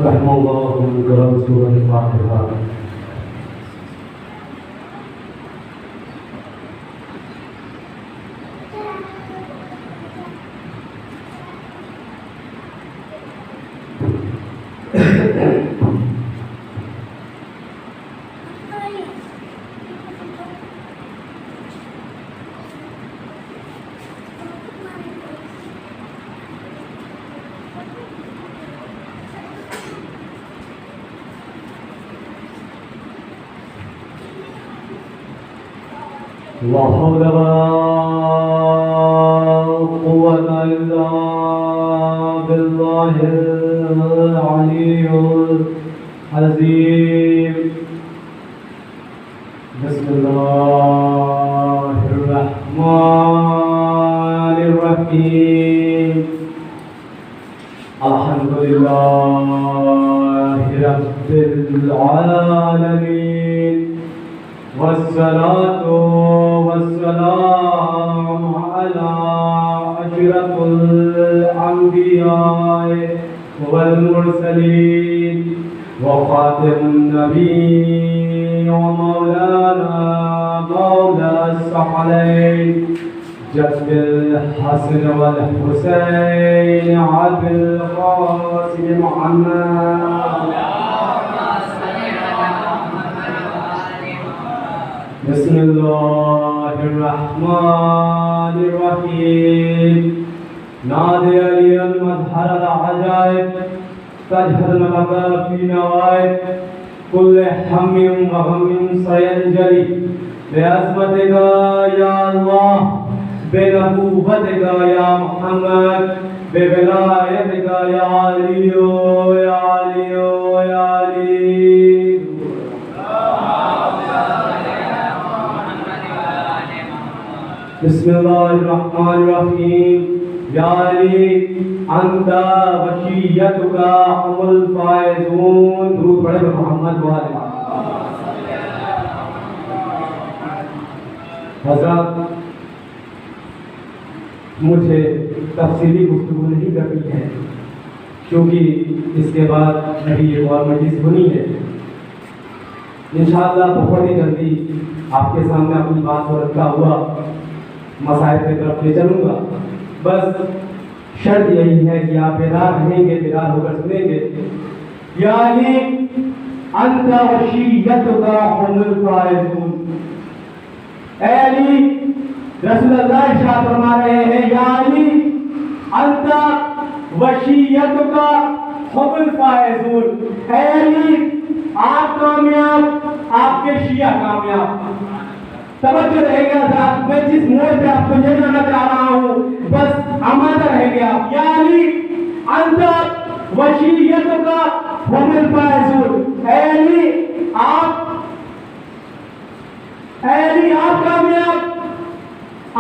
رحم اللہ کرم سورہ فاتحہ. لا حول ولا قوة إلا بالله العلي العظيم. بسم الله الرحمن الرحيم. الحمد لله رب العالمين والصلاة والسلام على أشرف الأنبياء والمرسلين وخاتم النبيين ومولانا مولى الثقلين جد الحسن والحسين عبد القاسم محمد. بسم الله الرحمن الرحيم. نادي علي المظهر العجائب تجهر المبادئ في نوائب كل هم وغم سينجلي بعظمتك يا الله بنبوتك يا محمد بولايتك يا علي يا علي يا علي. بسم الله الرحمن الرحيم. يا علي أنت وشيتك هم الفائزون. درود پڑھے محمد والے. حضرات مجھے تفصیلی گفتگو نہیں کرنی ہے کیونکہ اس کے بعد ابھی ایک اور مجلس ہونی ہے. انشاءاللہ بہت ہی جلدی آپ کے سامنے اپنی بات کو رکھا ہوا مسائل کی طرف لے چلوں گا. بس شرط یہی ہے کہ آپ بیدار رہیں گے, بیدار ہو کر سنیں گے. یا علی انت وشیتک هم الفائزون. اے علی رسول اللہ ارشاد فرما رہے ہیں یا علی انت وشیتک هم الفائزون. اے علی آپ کامیاب, آپ کے شیعہ کامیاب. توجہ رہے گا ذات میں جس موڑ پہ آپ کو لے جانا چاہ رہا ہوں بس آمادہ رہے گا آپ. یا علی انت وشیتک هم الفائزون. اے علی آپ کامیاب,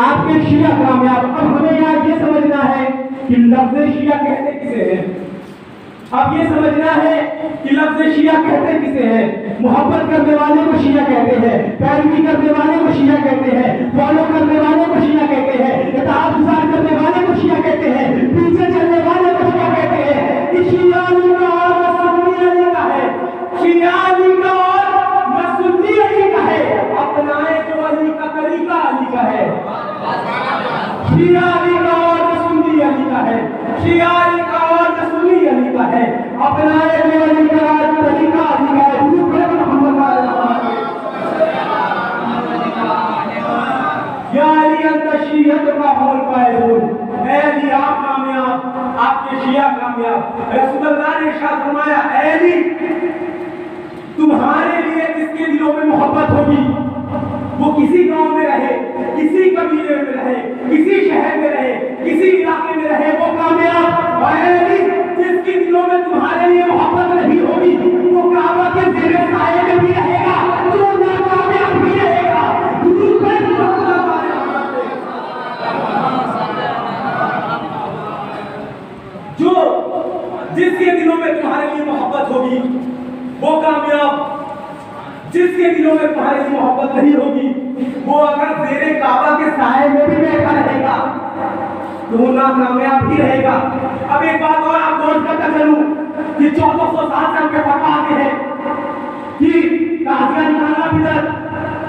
آپ کے شیعہ کامیاب. اب ہمیں یہاں یہ سمجھنا ہے کہ لفظ شیعہ کہتے کسے ہیں. اب یہ سمجھنا ہے کہ لفظ شیعہ کہتے کسے ہیں. محبت کرنے والے کو شیعہ کہتے ہیں, پیروی کرنے والے کو شیعہ کہتے ہیں, فالو کرنے والے کو شیعہ کہتے ہیں, اطاعت گزار کرنے والے کو شیعہ کہتے ہیں, پیچھے چلنے والے کو شیعہ کہتے ہیں. شیعہ علی کا اور سنی علی کا ہے, شیعہ علی کا اور سنی علی کا ہے. اپنائے جو علی کا طریقہ علی کا ہے. شیعہ علی کا اور سنی علی کا ہے, شیعہ علی کا اور سنی علی کا ہے. اپنائے جو علی کا طریقہ علی کا ہے. یا علی انت شیعتک هم الفائزون. اے علی آپ کامیاب, آپ کے شیعہ کامیاب. رسول اللہ نے ارشاد فرمایا اے علی تمہارے لیے جس کے دلوں میں محبت ہوگی وہ کسی گاؤں میں رہے, کسی قبیلے میں رہے, کسی شہر میں رہے, کسی علاقے میں رہے, وہ کامیاب. اے علی جس کے دلوں میں تمہارے لیے محبت نہیں ہوگی وہ کعبہ کے زیر سایہ میں بھی رہے گا, تو ناکامیاب بھی رہے گا. جو جس کے دلوں میں تمہارے لیے محبت ہوگی وہ کامیاب, جس کے دلوں میں تمہارے لیے محبت نہیں ہوگی وہ اگر زیر کعبہ کے سائے میں بھی بیٹھا رہے گا تو وہ ناکامیاب ہی رہے گا. اب ایک بات اور آپ غور کرتا چلوں, ये 1400 साल से हमके फतवा आते हैं कि ताजिया निकालना बिदअत,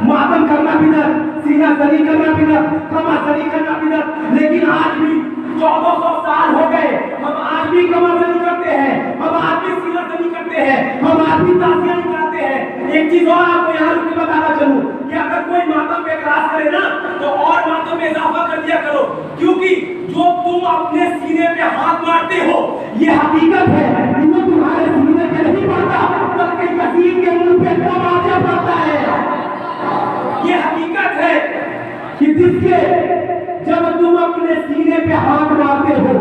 मातम करना बिदअत, सीना सनी करना बिदअत, कमा सनी करना बिदअत। लेकिन आज भी 1400 साल हो गए, हम आज भी कमा सनी करते हैं, हम आज भी सीना सनी करते हैं, हम आज भी ताजिया निकालते हैं। एक चीज और आपको यहाँ रुक के बताना चलूं कि अगर कोई मातम पे एतराज करे ना तो और मातम में इजाफा कर दिया करो, क्योंकि जो तुम अपने सीने पे हाथ मारते हो ये हकीकत है कि वो तुम्हारे सीने पे नहीं पड़ता बल्कि यतीम के मुंह पे तमाचा पड़ता है। ये हकीकत है कि जिसके जब तुम अपने सीने पे हाथ मारते हो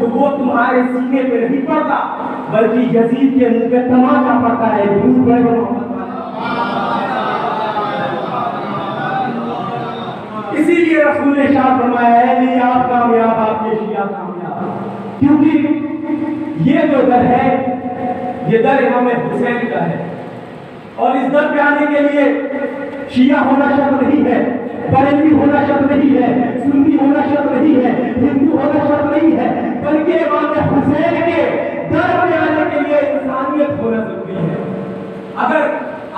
तो वो तुम्हारे सीने पे नहीं पड़ता बल्कि यजीद के मुंह पे तमाचा पड़ता है। इसीलिए रसूल ने शाह फरमाया है कि आप कामयाब, आपके शिया कामयाब, क्योंकि ये जो दर है ये दर इमाम हुसैन का है। और इस दर पे आने के लिए शिया होना शर्त नहीं है, बरेलवी होना शर्त नहीं है, सुन्नी होना शर्त नहीं है, हिंदू होना शर्त नहीं है, बल्कि इमाम हुसैन के दर पे आने के लिए इंसानियत होना जरूरी है। अगर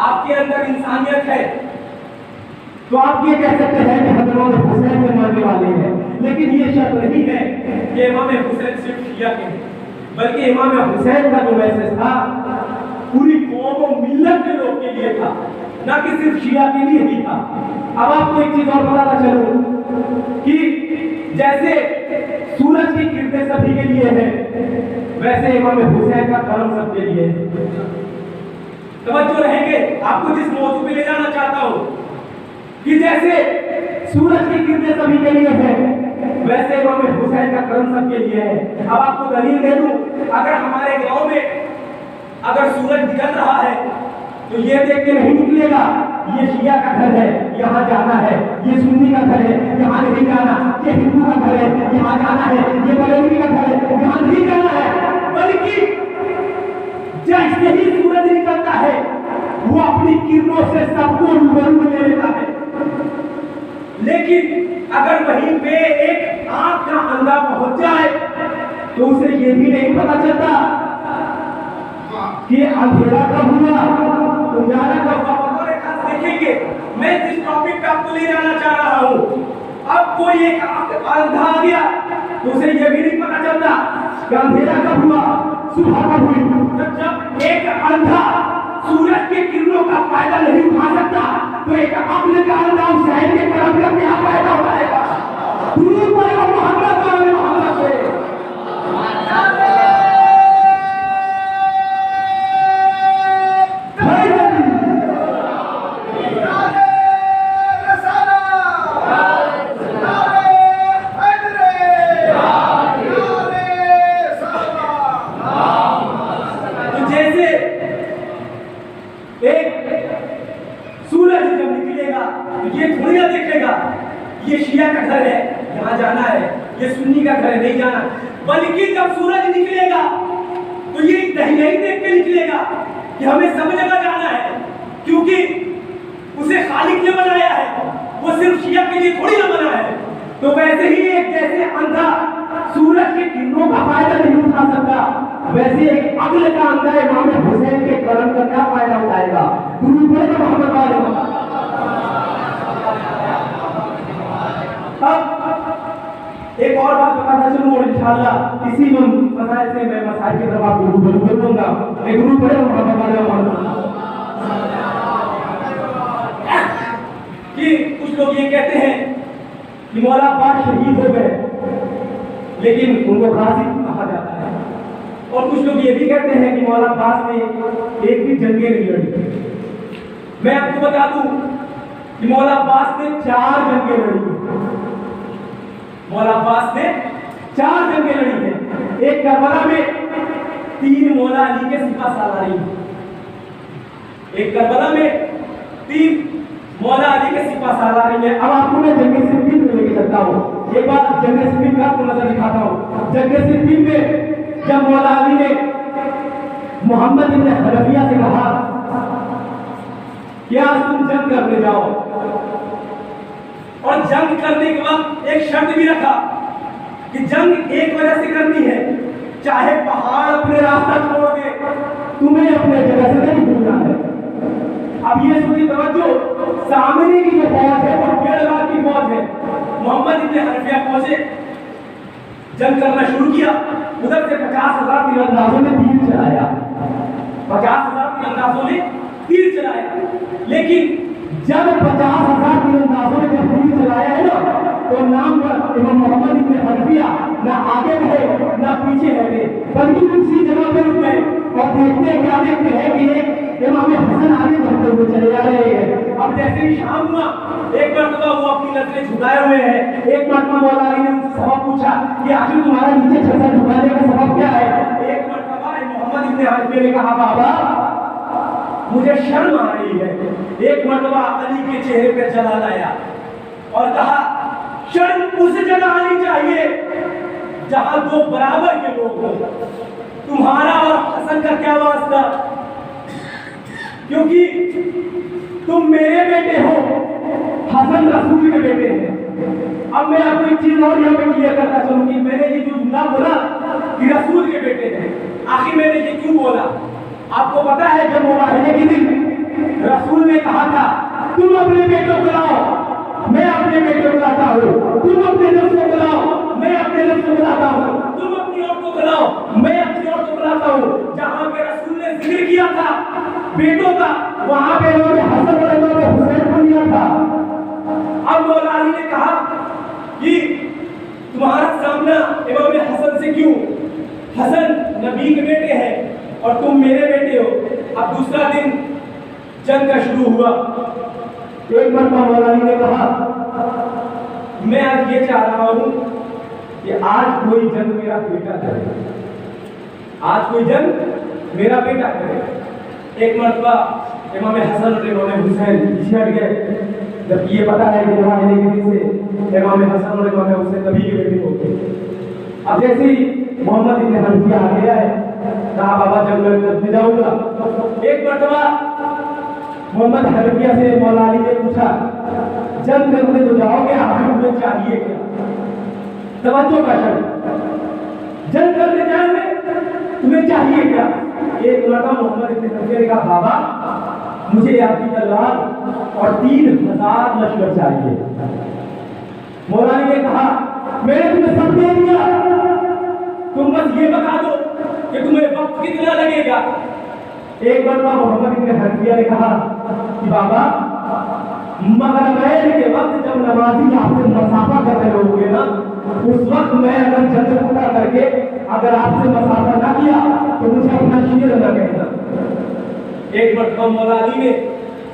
आपके अंदर इंसानियत है तो आप ये कह सकते हैं कि हम इमाम हुसैन के मानने वाले हैं, लेकिन ये शर्त नहीं है कि इमाम हुसैन सिर्फ शिया के हैं, बल्कि इमाम हुसैन का जो मैसेज था पूरी कौम और मिल्लत के लोग के लिए था, ना कि सिर्फ शिया के लिए ही था। अब आपको एक चीज और बताना चलूं कि जैसे सूरज की किरणें सभी के लिए है, वैसे इमाम हुसैन का करम सबके लिए है। तवज्जो रहेंगे, आपको जिस मौजू पे ले जाना चाहता हूं कि जैसे सूरज की किरणें सभी के लिए है, वैसे इमाम हुसैन का करम सबके लिए है। अब आपको दलील दे दूं, अगर हमारे गांव में अगर सूरज निकल रहा है तो ये देख के नहीं निकलेगा ये शिया का घर है यहाँ जाना है, ये सुन्नी का घर है यहाँ नहीं जाना, ये हिंदू का घर है यहाँ जाना है, ये बरेलवी का घर है यहाँ नहीं जाना है, बल्कि जैसे ही सूरज निकलता है वो अपनी किरणों से सबको रूबरू ले लेता है। लेकिन अगर वहीं पे एक आंख का अंधा पहुंच जाए तो उसे ये भी नहीं पता चलता कि अंधेरा कब हुआ, उजाला कब हुआ। देखेंगे मैं जिस टॉपिक पे आपको ले जाना चाह रहा हूँ, अब कोई एक अंधा आ गया तो उसे ये भी नहीं पता चलता कि अंधेरा कब हुआ, सुबह कब हुई। जब एक अंधा सूरज के किरणों का फायदा नहीं उठा सकता तो एक अक्ल का अंधा उस शहर के करम का क्या फायदा उठाएगा। दुरूद पढ़ो मोहम्मद वाले मोहम्मद से। ये शिया का घर है यहाँ जाना है, ये सुन्नी का घर है नहीं जाना, बल्कि जब सूरज निकलेगा तो ये नहीं देख के निकलेगा कि हमें सब जगह जाना है, क्योंकि उसे खालिक ने बनाया है, वो सिर्फ शिया के लिए थोड़ी ना बना है। तो वैसे ही एक जैसे अंधा सूरज के किरणों का फायदा नहीं उठा सकता, वैसे एक अक्ल का अंधा इमाम हुसैन के करम का क्या फायदा उठाएगा। मोहम्मद वाले एक और बात बताना चलूं और इंशाअल्लाह इसी मसाइल से मैं मसाइल की तरफ आपको रूबरू करूंगा। एक ग्रुप है कि कुछ लोग ये कहते हैं कि मौला अब्बास शहीद हो गए लेकिन उनको गाजी कहा जाता है, और कुछ लोग ये भी कहते हैं कि मौला अब्बास ने एक भी जंगें नहीं लड़ी। मैं आपको बता दूं कि मौला अब्बास ने 4 जंगें लड़ी। मौला अब्बास ने 4 जंगें लड़ी हैं। एक करबला में 3 मौला अली के सिपा सालारी, एक करबला में 3 मौला अली के सिपा सालारी में। अब आपको मैं जंगे सिफीन में लेके चलता हूँ, एक बार जंगे सिफीन का आपको नजर दिखाता हूँ। जंगे सिफीन में जब मौला अली ने मोहम्मद इब्न हनफिया से कहा कि आज तुम जंग करने जाओ, और जंग करने के वक्त एक शर्त भी रखा कि जंग एक वजह से करनी है चाहे पहाड़ अपने रास्ता छोड़ दे, तुम्हें अपने जगह से नहीं भूलना है। अब ये सुनिए तवज्जो, सामने की जो फौज है वो 1.5 लाख की फौज है। मोहम्मद इब्न हनफिया पहुंचे, जंग करना शुरू किया। उधर से 50,000 तीरंदाजों ने तीर चलाया, 50,000 तीरंदाजों ने तीर चलाया। लेकिन जब 50,000 तीरंदाजों ने जब तीर चलाया है ना, तो नाम इमाम मोहम्मद इब्न हनफिया ना आगे बढ़े ना पीछे हटे, बल्कि उसी जगह पे रुक गए। और देखते क्या देखते हैं कि एक इमाम हसन आगे बढ़ते हुए चले जा रहे हैं। अब जैसे ही शाम हुआ, एक मरतबा वो अपनी नजरें झुकाए हुए हैं। एक मरतबा मौला अली ने उनसे सबब पूछा कि आखिर तुम्हारा नीचे छतर झुकाने का सबब क्या है। एक मरतबा मोहम्मद इब्न हनफिया ने कहा, बाबा मुझे शर्म आ रही है। एक मरतबा अली के चेहरे पे जलाल आया और कहा, शर्म उस जगह आनी चाहिए जहां दो बराबर के लोग हो। तुम्हारा और हसन का क्या वास्ता, क्योंकि तुम मेरे बेटे हो, हसन रसूल के बेटे हैं। अब मैं आपको एक चीज और यहाँ पे क्लियर करता चलूं कि मैंने ये जो जुमला बोला कि रसूल के बेटे हैं, आखिर मैंने ये क्यों बोला। आपको पता है जब मुबारके के दिन रसूल ने कहा था, तुम अपने बेटों को लाओ, मैं अपने बेटे को लाता हूँ, तुम अपने नफ्स को लाओ, मैं अपने नफ्स को लाता हूँ, तुम अपनी औरतों को लाओ, मैं अपनी औरतों को लाता हूँ। जहाँ पे रसूल ने जिक्र किया था बेटों का, वहां पे इन्होंने हसन और इन्होंने हुसैन को लिया था। अब मौला अली ने कहा कि तुम्हारा सामना इमाम हसन से क्यों, हसन नबी के बेटे हैं और तुम मेरे बेटे हो। अब दूसरा दिन जंग का शुरू हुआ। एक मरतबा मौला अली ने कहा, मैं आज ये चाह रहा हूं कि आज कोई जंग मेरा बेटा करे, आज कोई जंग मेरा बेटा करे। एक मरतबा इमाम हसन और इमाम हुसैन पीछे हट गए, जबकि ये पता है कि जमाने के दिन से इमाम हसन और इमाम हुसैन नबी के बेटे होते। अब जैसे ही मोहम्मद इब्न हनफिया आ गया है, कहा बाबा जंग में जाऊंगा। एक मरतबा मोहम्मद हनफिया से मौला अली ने पूछा, जंग करने तो जाओगे, आखिर तुम्हें चाहिए क्या। तवज्जो का शर्त, जंग करने जाओगे तुम्हें चाहिए क्या। एक मरतबा मोहम्मद इब्न हनफिया ने कहा, बाबा मुझे आपकी तलवार और 3,000 लश्कर चाहिए। मौला अली ने कहा, मैंने तुम्हें सब दे दिया, तुम बस ये बता दो कि तुम्हें वक्त कितना लगेगा। एक बार मोहम्मद इब्न हनफिया ने कहा कि बाबा मगरिब के वक्त जब नमाजी आपसे मसाफा कर रहे होंगे ना, उस वक्त मैं अगर जंग पूरा करके अगर आपसे मसाफा ना किया तो मुझे अपना शेर न कहना। एक मरतबा मौला अली ने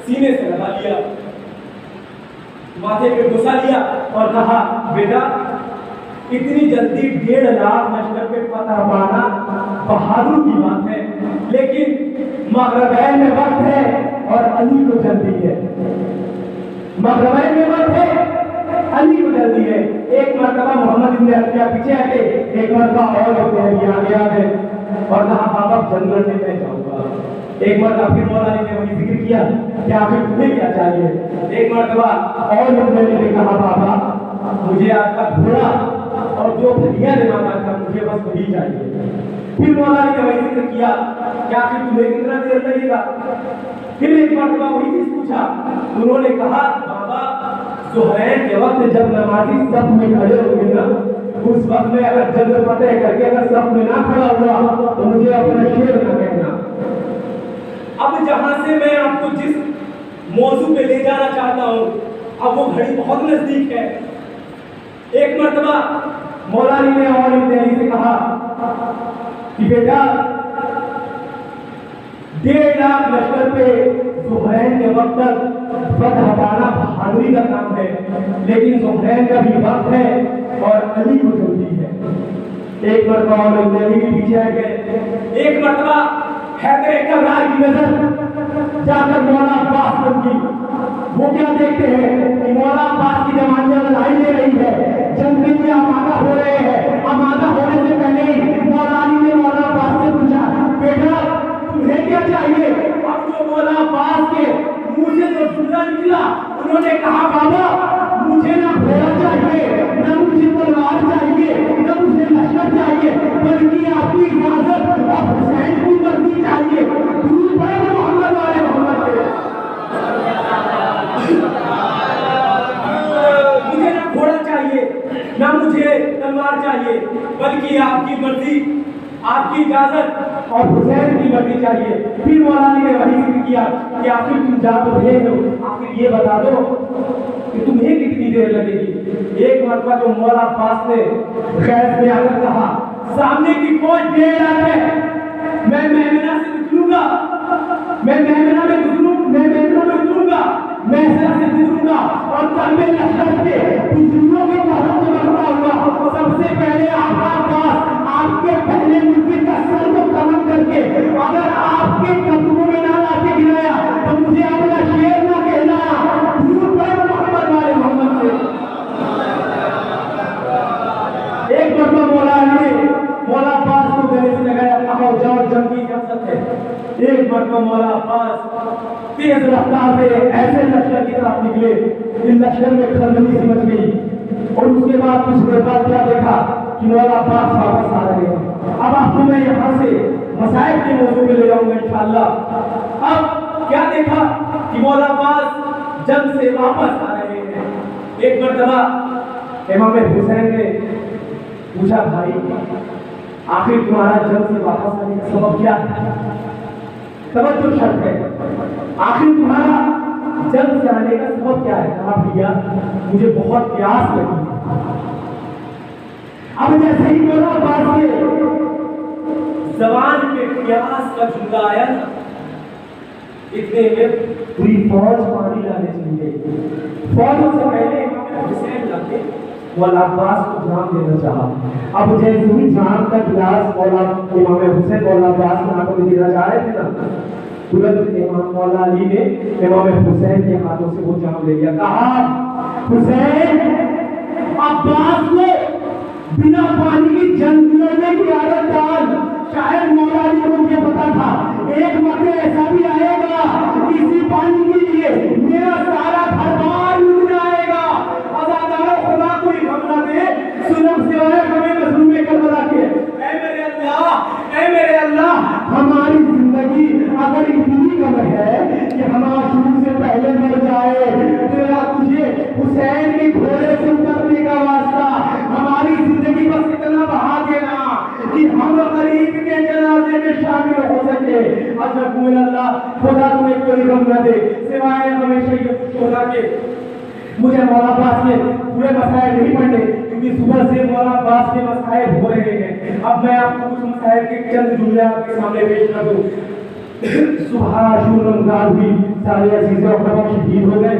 सीने से लगा लिया, माथे पे घुसा लिया और कहा, बेटा इतनी जल्दी 1.5 लाख लश्कर पे फतह पाना बहादुर की बात है, लेकिन मगरिब में वक्त है और अली को जल्दी है। मगरिब में वक्त है, अली को जल्दी है। एक मरतबा मोहम्मद इब्न हनफिया पीछे हटे, एक मरतबा और आगे आ गए और कहा, बाबा जंग लड़ने में जाऊंगा। एक मरतबा फिर मौला अली ने वही जिक्र किया कि आखिर तुम्हें क्या चाहिए। एक मरतबा और ने कहा, बाबा मुझे आपका घोड़ा और जो भैया ने मांगा था मुझे बस वही चाहिए। फिर मौला अली ने वही जिक्र किया कि आखिर तुम्हें कितना देर लगेगा। फिर एक मरतबा वही चीज पूछा, उन्होंने कहा, बाबा ज़ुहरैन के वक्त जब नमाजी सब में खड़े होंगे ना, उस वक्त में अगर जंग फतेह करके अगर सब में ना खड़ा हुआ तो मुझे अपना शेर न कहना। अब जहां से मैं आपको जिस मौजू पे ले जाना चाहता हूं, अब वो घड़ी बहुत नजदीक है। एक मरतबा मौला अली ने और इब्न अली से कहा कि बेटा 1.5 लाख लश्कर पे ज़ुहरैन के वक्त तक फतह पाना बहादुरी का काम है, लेकिन ज़ुहरैन का भी वक्त है और अली को जल्दी है। एक मरतबा और इब्न अली भी पीछे हट गए। एक मरतबा हैदर कररार की नजर जाकर मौला अब्बास पर की। वो क्या देखते हैं कि मौला अब्बास की जमात लड़ाई ले रही है, जंग के लिए आमादा हो रहे हैं। आमादा होने से पहले ही मौला अली ने मौला अब्बास से पूछा, बेटा तुम्हें क्या चाहिए। अब जो मौला अब्बास के मुंह से जो जुमला निकला, उन्होंने कहा, बाबा मुझे ना घोड़ा चाहिए, ना मुझे तलवार चाहिए, ना मुझे شرط چاہیے بلکہ آپ کی اجازت اور حسین کی مرضی چاہیے. درود پڑھیں محمد والے محمد پہ. مجھے نہ گھوڑا چاہیے نہ مجھے تلوار چاہیے بلکہ آپ کی مرضی آپ کی اجازت اور حسین کی مرضی چاہیے. پھر مولا علی نے وہی ذکر کیا کہ آخر تم جا تو رہے ہو آخر یہ بتا دو کہ تمہیں کتنی دیر لگے گی. ایک مرتبہ جو مولا عباس نے خیز میں آ کر کہا سامنے کی فوج 1.5 ہے میں میمنہ سے گزروں گا میں میمنہ میں گزروں گا میں سر سے گزروں گا اور کلمے لشکر کے بزرگوں کے طرف سے بڑھتا ہوا سب سے پہلے آپ کا عباس آپ کے پہلے ملک کا سر کو کلم کر کے اگر آپ کے قدموں میں نہ لا کے گرایا تو مجھے اپنا شیر نہ کہنا. درود پڑھیں محمد والے محمد سے. ایک مرتبہ مولا علی نے مولا عباس کو گلے سے لگایا کہا جاؤ جنگ کی اجازت ہے. ایک مرتبہ مولا عباس تیز رفتار سے ایسے لشکر کی طرف نکلے ان لشکر میں کھلبلی سی مچ گئی اور اس کے بعد کچھ دیر بعد کیا دیکھا کہ مولا عباس واپس آ رہے ہیں. اب آپ کو میں یہاں سے مسائل کے موضوع میں لے جاؤں گا انشاءاللہ. اب کیا دیکھا کہ مولا عباس جنگ سے واپس آ رہے ہیں. ایک مرتبہ امام حسین نے پوچھا بھائی آخر تمہارا جنگ سے واپس آنے کا سبب کیا ہے؟ توجہ شرط ہے آخر تمہارا جنگ سے آنے کا سبب کیا ہے؟ کہا بھیا مجھے بہت پیاس لگی. اب جیسے ہی مولا عباس کے زبان پہ پیاس کا جملہ آیا نا اتنے میں پوری فوج پانی لانے چلی گئی. فوج سے پہلے امام حسین لاتے مولا عباس کو جام دینا چاہا. اب جیسے ہی جام کا گلاس مولا امام حسین مولا عباس کے ہاتھوں میں دینا چاہ رہے تھے نا ترنت امام مولا علی نے امام حسین کے ہاتھوں سے وہ جام لے لیا. کہا حسین عباس کو بنا پانی کی جنگ لڑنے کی عادت ڈال. شاید مولا علی کو یہ پتا تھا ایک وقت ایسا بھی آئے گا کسی پانی کے لیے میرا سارا گھر بار لٹ جائے گا. عزادار خدا کوئی غم نہ دے سنم سوائے ہمیں مظلوم کربلا کے. اے میرے اللہ ہماری زندگی اگر اتنی کم ہے کہ ہمارا شروع سے پہلے مر جائے تیرا تجھے حسین کے گھوڑے سے اترنے کا واسطہ ہماری زندگی بس اتنا بڑھا دینا کہ ہم غریب کے جنازے میں شامل ہو سکے. اجب من اللہ خدا تمہیں کوئی غم نہ دے سوائے ہمیشہ یہ ہونا کہ مجھے مولا عباس کے پورے مسائل نہیں پڑھنے کیونکہ صبح سے مولا عباس کے مسائل ہو رہے ہیں. اب میں آپ کو کچھ مسائل کے چند جملے آپ کے سامنے پیش کر دوں. صبح شور رمضان ہوئی سارے عزیز و احباب شہید ہو گئے.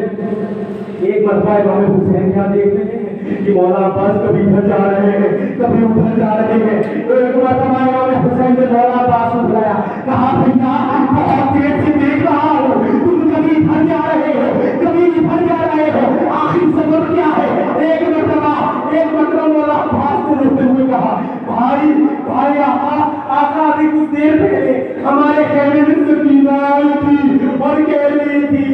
ایک مرتبہ امام حسین کیا دیکھتے ہیں کہ مولا عباس کبھی ادھر جا رہے ہیں کبھی ادھر جا رہے ہیں. ایک مرتبہ امام حسین نے مولا عباس کو بلایا کہا بھیا بہت دیر سے دیکھ رہا ہوں تم کبھی ادھر جا رہے ہو کبھی ادھر جا رہے ہو آخر سبب کیا ہے؟ ایک مرتبہ مولا عباس نے روتے ہوئے کہا بھائی آقا ابھی کچھ دیر پہلے ہمارے خیمے میں سکینہ آئی تھی اور کہہ رہی تھی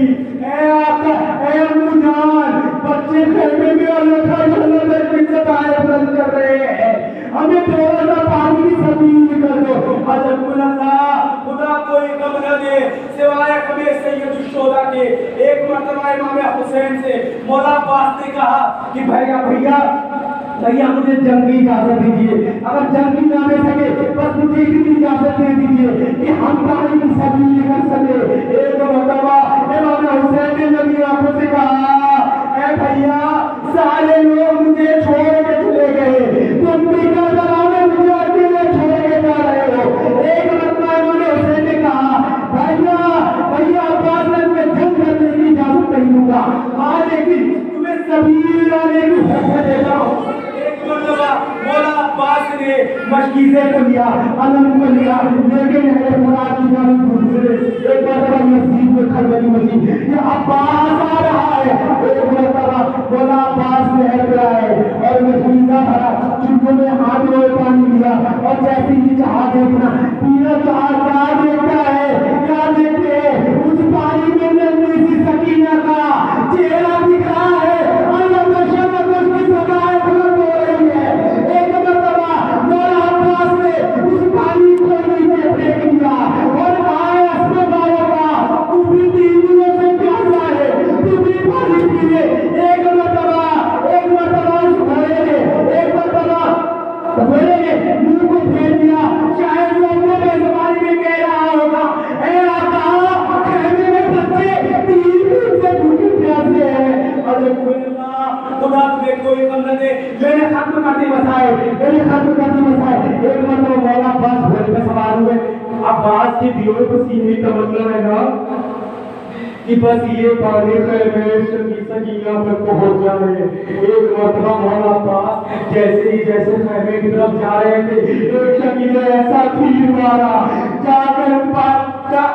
اے آقا اے ابو جان بچے خیمے میں اللہ کا جنت کی ستائے بلند کر رہے ہیں ہمیں تھوڑا سا پانی کی سبیل کر دو. عجب من اللہ خدا کوئی غم نہ دے سوائے ہمیں سید الشہداء کے. ایک مرتبہ امام حسین سے مولا عباس نے کہا کہ بھیا مجھے جنگ کی اجازت دیجیے اگر جنگ کی نہ دے سکے بس مجھے اتنی اجازت دے دیجیے کہ ہم پانی کی سبیل کر سکے. ایک مرتبہ امام حسین نے نبی آنکھوں سے کہا اے بھیا سارے لوگ مجھے چھوڑ کے چلے گئے تم بھی کربلا میں مجھے اکیلے چھوڑ کے جا رہے ہو. ایک مرتبہ امام حسین نے کہا بھیا عباس نے تمہیں جنگ کرنے کی اجازت نہیں دوں گا ہاں لیکن تمہیں سبیل لانے کی حکم دیتا ہوں. ایک مرتبہ مولا عباس نے مشکیزے کو لیا علم کو لیا لیکن اہل خدا کی جانب گزرے. ایک مرتبہ مسجد میں کھلبلی مچی یہ عباس آ رہا ہے. ایک مرتبہ مولا عباس نے ہے اور مشکیزہ بھرا چنگوں میں ہاتھ میں پانی لیا اور جیسے ہی چاہا دیکھنا پینا چاہا کیا دیکھتا ہے کیا دیکھتے ہیں اس پانی میں نرمی سی سکینہ کا چہرہ دکھ رہا ہے اور اس کی سزائے بلند ہو رہی ہے. ایک مرتبہ के दिलों में बस यही तमन्ना है ना कि बस ये पानी की सकीना पर पहुंच जाए। एक मरतबा मौला पास जैसे ही जैसे खैमे की तरफ जा रहे थे, एक शकीना ऐसा तीर मारा जाकर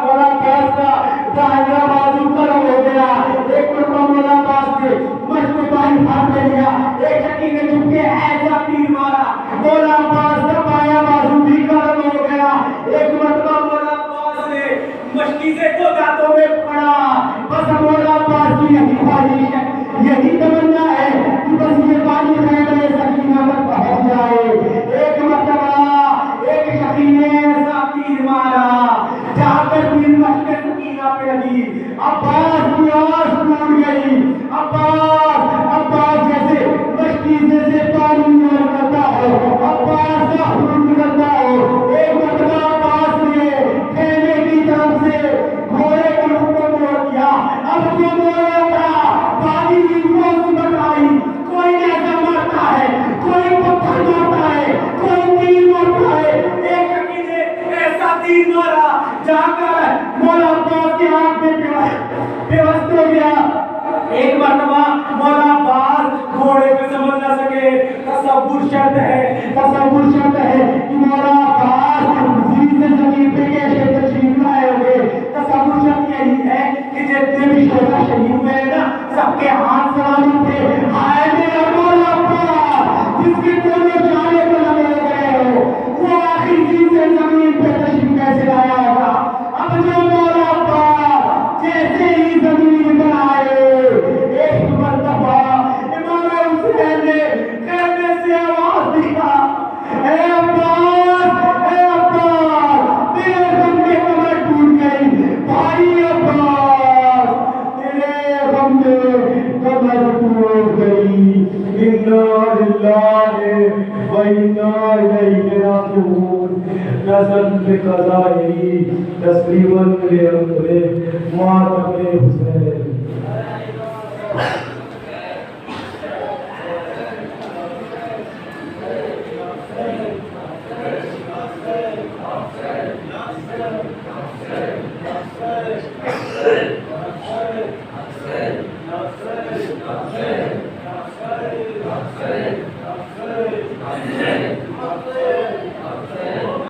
मौला पास का दाहिना बाजू कलम हो गया। एक मरतबा मौला पास ने मशको बाई हाथ में लिया, एक शकीने झुक के ऐसा तीर मारा, मौला पास का बाया बाजू भी कलम हो गया। एक मरतबा मौला पास ने मशकीज़े को दांतों में पड़ा। बस मौला पास की यही ख्वाहिश है, यही तमन्ना है कि बस ये पानी खैमे सकीना पर पहुंच जाए। एक मरतबा एक शकीने ऐसा तीर मारा जाकर तीर मशके सकीना पे लगी। अब्बास की आस टूट गई। अब्बास जैसे मशकीज़े से पानी निकलता हो, अब्बास का खून निकलता हो। एक मरतबा अब्बास ने खैमे की तरफ से घोड़े के रुख को मोड़ दिया। अब जो मोड़ा था पानी की मुसीबत आई। कोई ऐसा मारता है, कोई पत्थर मारता है, कोई तीर मारता है। एक शकी ने ऐसा तीर मारा जाकर मौला अब्बास के हाथ में बेवस्त हो गया। एक मरतबा मौला अब्बास घोड़े पे संभल न सके। तसव्वुर शर्त है कि मौला अब्बास जीत से जमीन पे कैसे तशरीफ लाए होंगे। तसव्वुर शर्त यही है कि जितने भी शोधा शहीद हुए हैं ना, सबके हाथ सलामत थे। हाय मेरा मौला अब्बास जिसके दोनों जाने पर लगे हो गए हो, वो आखिर जीत से जमीन पे तशरीफ कैसे लाया होगा। अब जो मौला अब्बास जैसे ही जमीन पर आए, एक मरतबा इमाम हुसैन ने खैमे से आवाज दिया, ए अब्बास, तेरे गम में कमर टूट गई। भाई अब्बास, तेरे गम में कमर टूट गई। इन्ना लिल्लाहि व इन्ना इलैहि राजिऊन। नज़र पे क़ज़ाई तस्लीमन ले अम्रे मातमे हुसैन।